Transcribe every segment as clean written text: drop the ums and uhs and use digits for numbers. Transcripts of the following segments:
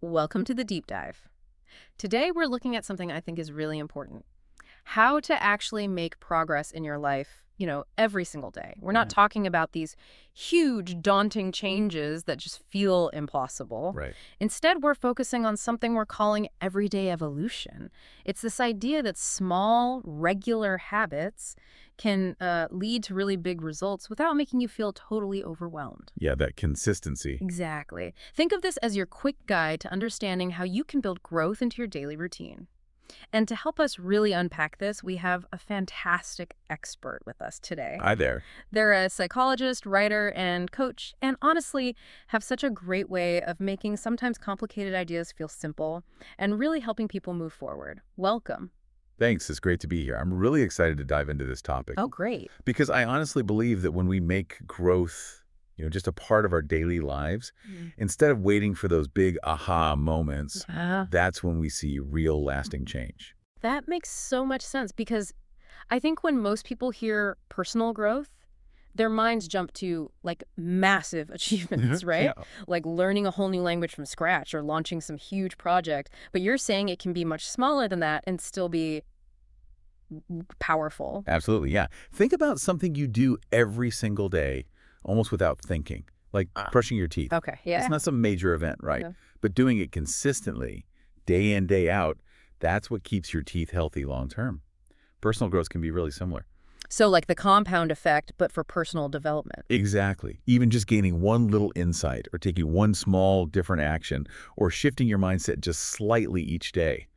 Welcome to the deep dive. Today we're looking at something I think is really important. How to actually make progress in your life, every single day. We're not Yeah. talking about these huge, daunting changes that just feel impossible. Right. Instead, we're focusing on something we're calling everyday evolution. It's this idea that small, regular habits can lead to really big results without making you feel totally overwhelmed. Yeah, that consistency. Exactly. Think of this as your quick guide to understanding how you can build growth into your daily routine. And to help us really unpack this, we have a fantastic expert with us today. Hi there. They're a psychologist, writer, and coach, and honestly have such a great way of making sometimes complicated ideas feel simple and really helping people move forward. Welcome. Thanks. It's great to be here. I'm really excited to dive into this topic Oh, great. because I honestly believe that when we make growth, just a part of our daily lives, instead of waiting for those big aha moments, Yeah. that's when we see real lasting change. That makes so much sense because I think when most people hear personal growth, their minds jump to like massive achievements, right? Yeah. Like learning a whole new language from scratch or launching some huge project. But you're saying it can be much smaller than that and still be powerful. Absolutely. Yeah. Think about something you do every single day, almost without thinking, like brushing your teeth. Okay, It's yeah. not some major event, right? Yeah. But doing it consistently, day in, day out, that's what keeps your teeth healthy long term. Personal growth can be really similar. So like the compound effect, but for personal development. Exactly. Even just gaining one little insight or taking one small different action or shifting your mindset just slightly each day,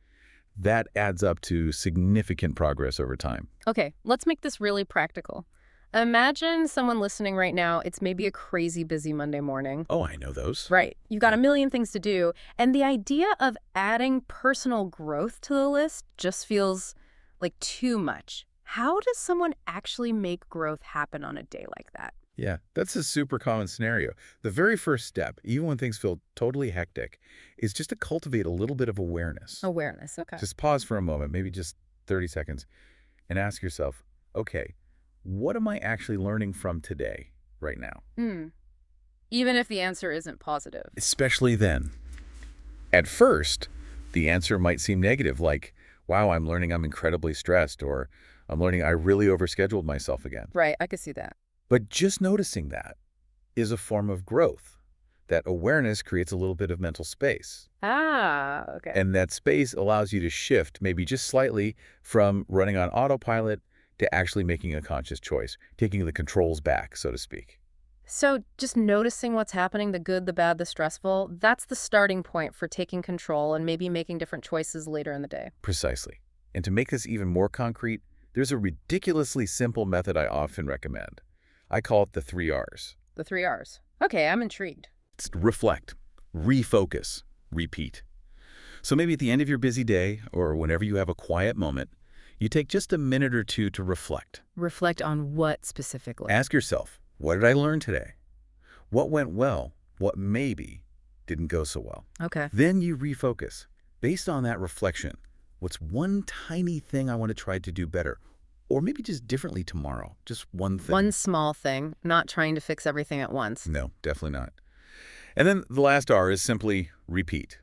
that adds up to significant progress over time. Okay, let's make this really practical. Imagine someone listening right now, it's maybe a crazy busy Monday morning. Oh, I know those. Right. You've got a million things to do. And the idea of adding personal growth to the list just feels like too much. How does someone actually make growth happen on a day like that? Yeah, that's a super common scenario. The very first step, even when things feel totally hectic, is just to cultivate a little bit of awareness. Awareness. Okay. Just pause for a moment, maybe just 30 seconds, and ask yourself, okay, what am I actually learning from today, right now? Even if the answer isn't positive. Especially then. At first, the answer might seem negative, like, wow, I'm learning I'm incredibly stressed, or I'm learning I really overscheduled myself again. Right. I could see that. But just noticing that is a form of growth. That awareness creates a little bit of mental space. Ah, okay. And that space allows you to shift, maybe just slightly, from running on autopilot to actually making a conscious choice, taking the controls back, so to speak. So just noticing what's happening, the good, the bad, the stressful, that's the starting point for taking control and maybe making different choices later in the day. Precisely. And to make this even more concrete, there's a ridiculously simple method I often recommend. I call it the 3 R's. The 3 R's. Okay, I'm intrigued. It's reflect, refocus, repeat. So maybe at the end of your busy day, or whenever you have a quiet moment, you take just a minute or two to reflect. Reflect on what specifically? Ask yourself, what did I learn today? What went well? What maybe didn't go so well? Okay. Then you refocus. Based on that reflection, what's one tiny thing I want to try to do better? Or maybe just differently tomorrow. Just one thing. One small thing, not trying to fix everything at once. No, definitely not. And then the last R is simply repeat.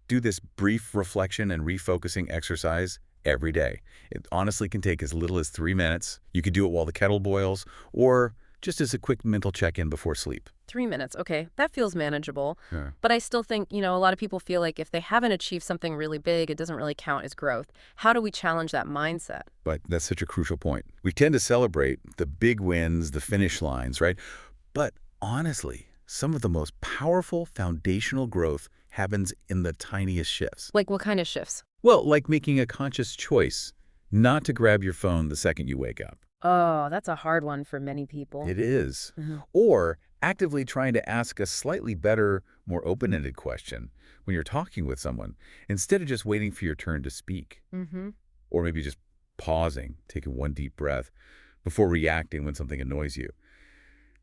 Do this brief reflection and refocusing exercise every day. It honestly can take as little as 3 minutes. You could do it while the kettle boils or just as a quick mental check-in before sleep. 3 minutes. Okay, that feels manageable. Yeah. But I still think, a lot of people feel like if they haven't achieved something really big, it doesn't really count as growth. How do we challenge that mindset? But that's such a crucial point. We tend to celebrate the big wins, the finish lines, right? But honestly, some of the most powerful foundational growth happens in the tiniest shifts. Like what kind of shifts? Well, like making a conscious choice not to grab your phone the second you wake up. Oh, that's a hard one for many people. It is. Mhm. Or actively trying to ask a slightly better, more open-ended question when you're talking with someone, instead of just waiting for your turn to speak. Mm-hmm. Or maybe just pausing, taking one deep breath before reacting when something annoys you.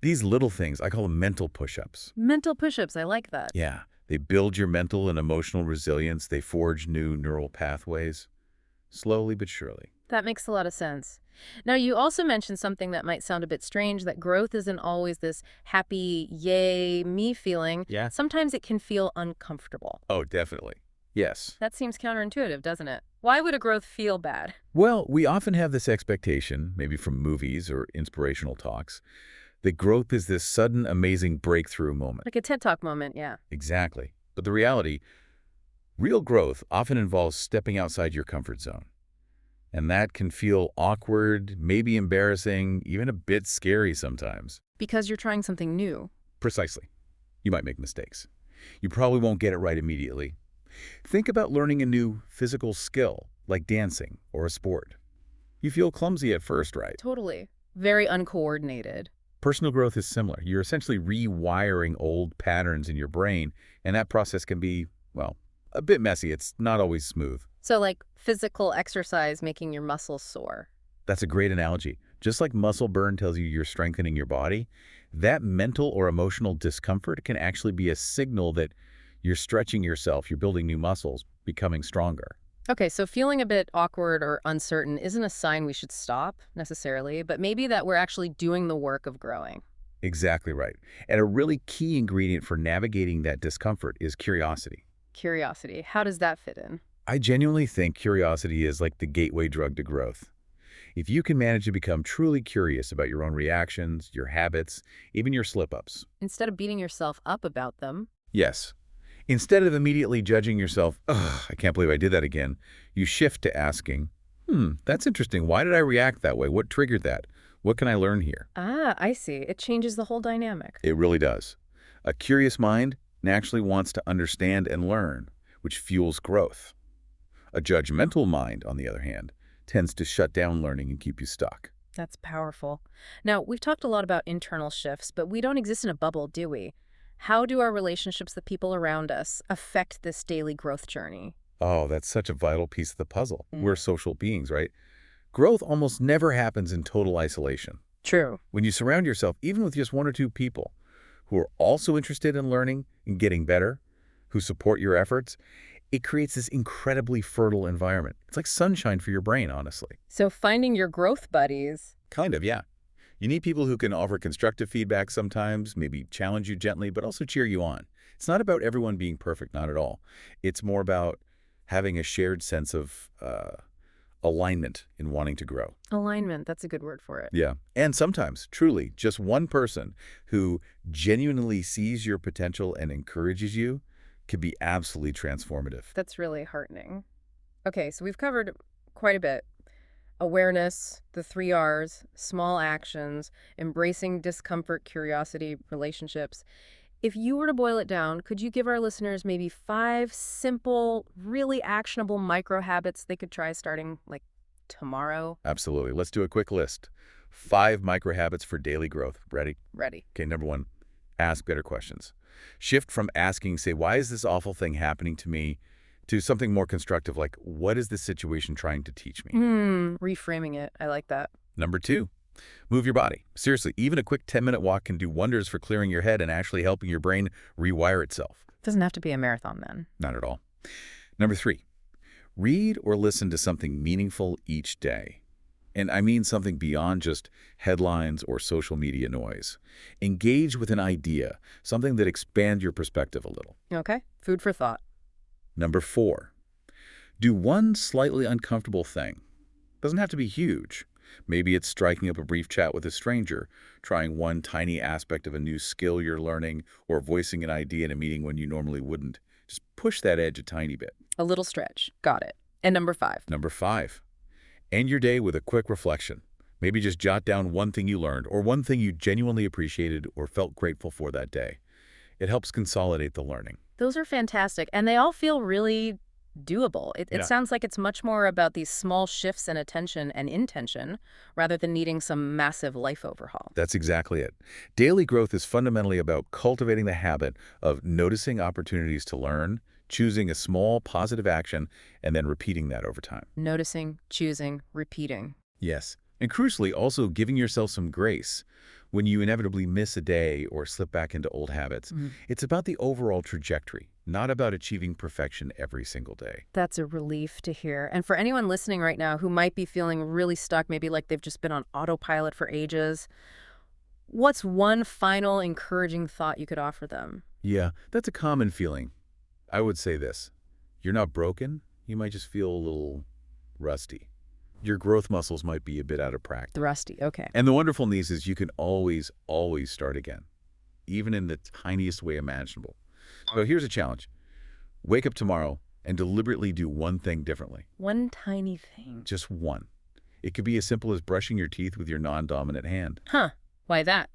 These little things, I call them mental push-ups. Mental push-ups, I like that. Yeah, they build your mental and emotional resilience. They forge new neural pathways, slowly but surely. That makes a lot of sense. Now, you also mentioned something that might sound a bit strange, that growth isn't always this happy, yay, me feeling. Yeah. Sometimes it can feel uncomfortable. Oh, definitely. Yes. That seems counterintuitive, doesn't it? Why would a growth feel bad? Well, we often have this expectation, maybe from movies or inspirational talks, that growth is this sudden, amazing breakthrough moment. Like a TED Talk moment, yeah. Exactly. But the reality, real growth often involves stepping outside your comfort zone. And that can feel awkward, maybe embarrassing, even a bit scary sometimes. Because you're trying something new. Precisely. You might make mistakes. You probably won't get it right immediately. Think about learning a new physical skill, like dancing or a sport. You feel clumsy at first, right? Totally. Very uncoordinated. Personal growth is similar. You're essentially rewiring old patterns in your brain, and that process can be, well, a bit messy. It's not always smooth. So like physical exercise making your muscles sore. That's a great analogy. Just like muscle burn tells you you're strengthening your body, that mental or emotional discomfort can actually be a signal that you're stretching yourself, you're building new muscles, becoming stronger. Okay, so feeling a bit awkward or uncertain isn't a sign we should stop, necessarily, but maybe that we're actually doing the work of growing. Exactly right. And a really key ingredient for navigating that discomfort is curiosity. Curiosity, how does that fit in? I genuinely think curiosity is like the gateway drug to growth. If you can manage to become truly curious about your own reactions, your habits, even your slip-ups. Instead of beating yourself up about them. Yes. Instead of immediately judging yourself, ugh, I can't believe I did that again, you shift to asking, that's interesting. Why did I react that way? What triggered that? What can I learn here? Ah, I see. It changes the whole dynamic. It really does. A curious mind naturally wants to understand and learn, which fuels growth. A judgmental mind, on the other hand, tends to shut down learning and keep you stuck. That's powerful. Now, we've talked a lot about internal shifts, but we don't exist in a bubble, do we? How do our relationships, the people around us, affect this daily growth journey? Oh, that's such a vital piece of the puzzle. We're social beings, right? Growth almost never happens in total isolation. True. When you surround yourself, even with just one or two people who are also interested in learning and getting better, who support your efforts, it creates this incredibly fertile environment. It's like sunshine for your brain, honestly. So finding your growth buddies. Kind of, yeah. You need people who can offer constructive feedback sometimes, maybe challenge you gently, but also cheer you on. It's not about everyone being perfect, not at all. It's more about having a shared sense of alignment in wanting to grow. Alignment, that's a good word for it. Yeah. And sometimes, truly, just one person who genuinely sees your potential and encourages you can be absolutely transformative. That's really heartening. Okay, so we've covered quite a bit. Awareness, the 3 R's, small actions, embracing discomfort, curiosity, relationships. If you were to boil it down, could you give our listeners maybe 5 simple, really actionable micro habits they could try starting like tomorrow? Absolutely. Let's do a quick list. 5 micro habits for daily growth. Ready? Ready. Okay, number 1, ask better questions. Shift from asking, say, why is this awful thing happening to me, to something more constructive like, what is this situation trying to teach me? Reframing it. I like that. Number 2, move your body. Seriously, even a quick 10-minute walk can do wonders for clearing your head and actually helping your brain rewire itself. Doesn't have to be a marathon then. Not at all. Number 3, read or listen to something meaningful each day. And I mean something beyond just headlines or social media noise. Engage with an idea, something that expands your perspective a little. Okay, food for thought. Number 4, do one slightly uncomfortable thing. Doesn't have to be huge. Maybe it's striking up a brief chat with a stranger, trying one tiny aspect of a new skill you're learning, or voicing an idea in a meeting when you normally wouldn't. Just push that edge a tiny bit. A little stretch. Got it. And number 5. Number 5, end your day with a quick reflection. Maybe just jot down one thing you learned, or one thing you genuinely appreciated or felt grateful for that day. It helps consolidate the learning. Those are fantastic, and they all feel really doable. It Yeah. sounds like it's much more about these small shifts in attention and intention rather than needing some massive life overhaul. That's exactly it. Daily growth is fundamentally about cultivating the habit of noticing opportunities to learn, choosing a small positive action, and then repeating that over time. Noticing, choosing, repeating. Yes. And crucially, also giving yourself some grace when you inevitably miss a day or slip back into old habits. It's about the overall trajectory, not about achieving perfection every single day. That's a relief to hear. And for anyone listening right now who might be feeling really stuck, maybe like they've just been on autopilot for ages, what's one final encouraging thought you could offer them? Yeah, that's a common feeling. I would say this. You're not broken. You might just feel a little rusty. Your growth muscles might be a bit out of practice. Rusty, okay. And the wonderful news is you can always, always start again, even in the tiniest way imaginable. So here's a challenge. Wake up tomorrow and deliberately do one thing differently. One tiny thing. Just one. It could be as simple as brushing your teeth with your non-dominant hand. Huh. Why that?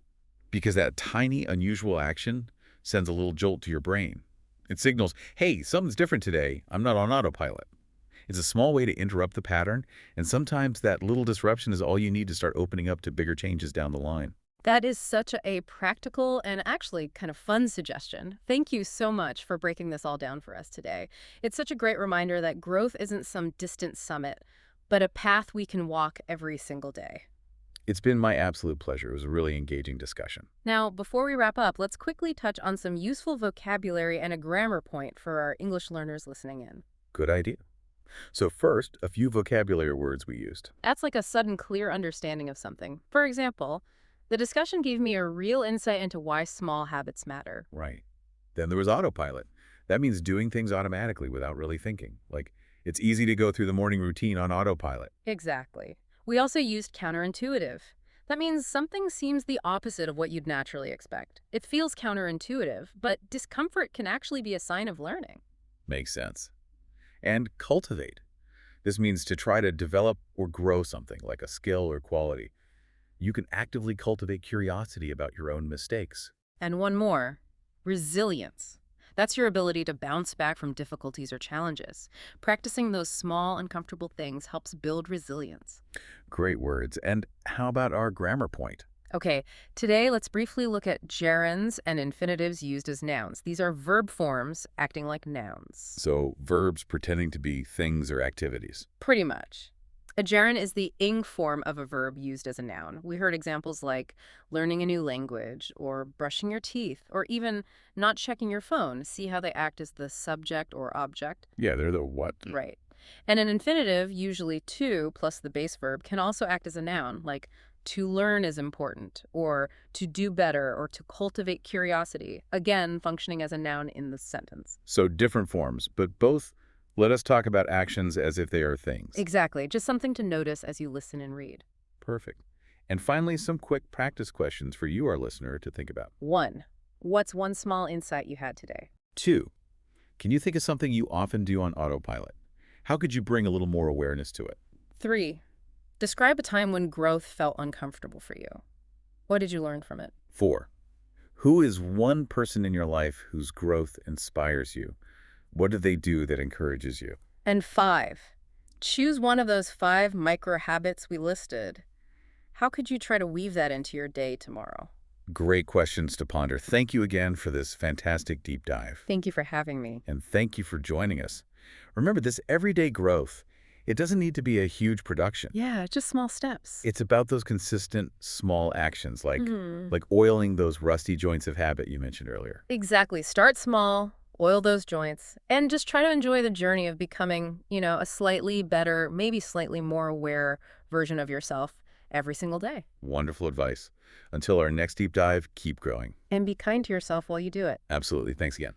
Because that tiny, unusual action sends a little jolt to your brain. It signals, hey, something's different today. I'm not on autopilot. It's a small way to interrupt the pattern, and sometimes that little disruption is all you need to start opening up to bigger changes down the line. That is such a practical and actually kind of fun suggestion. Thank you so much for breaking this all down for us today. It's such a great reminder that growth isn't some distant summit, but a path we can walk every single day. It's been my absolute pleasure. It was a really engaging discussion. Now, before we wrap up, let's quickly touch on some useful vocabulary and a grammar point for our English learners listening in. Good idea. So first, a few vocabulary words we used. That's like a sudden, clear understanding of something. For example, the discussion gave me a real insight into why small habits matter. Right. Then there was autopilot. That means doing things automatically without really thinking. Like, it's easy to go through the morning routine on autopilot. Exactly. We also used counterintuitive. That means something seems the opposite of what you'd naturally expect. It feels counterintuitive, but discomfort can actually be a sign of learning. Makes sense. And cultivate. This means to try to develop or grow something, like a skill or quality. You can actively cultivate curiosity about your own mistakes. And one more, resilience. That's your ability to bounce back from difficulties or challenges. Practicing those small, uncomfortable things helps build resilience. Great words. And how about our grammar point? Okay, today let's briefly look at gerunds and infinitives used as nouns. These are verb forms acting like nouns. So, verbs pretending to be things or activities. Pretty much. A gerund is the ing form of a verb used as a noun. We heard examples like learning a new language, or brushing your teeth, or even not checking your phone. See how they act as the subject or object? Yeah, they're the what? Right. And an infinitive, usually to plus the base verb, can also act as a noun, like to learn is important, or to do better, or to cultivate curiosity, again functioning as a noun in the sentence. So different forms, but both let us talk about actions as if they are things. Exactly, just something to notice as you listen and read. Perfect. And finally, some quick practice questions for you, our listener, to think about. 1. What's one small insight you had today? 2. Can you think of something you often do on autopilot? How could you bring a little more awareness to it? 3. Describe a time when growth felt uncomfortable for you. What did you learn from it? 4. Who is one person in your life whose growth inspires you? What do they do that encourages you? And 5. Choose one of those 5 micro habits we listed. How could you try to weave that into your day tomorrow? Great questions to ponder. Thank you again for this fantastic deep dive. Thank you for having me. And thank you for joining us. Remember, this everyday growth, it doesn't need to be a huge production. Yeah, just small steps. It's about those consistent small actions, like oiling those rusty joints of habit you mentioned earlier. Exactly. Start small, oil those joints, and just try to enjoy the journey of becoming, a slightly better, maybe slightly more aware version of yourself every single day. Wonderful advice. Until our next deep dive, keep growing. And be kind to yourself while you do it. Absolutely. Thanks again.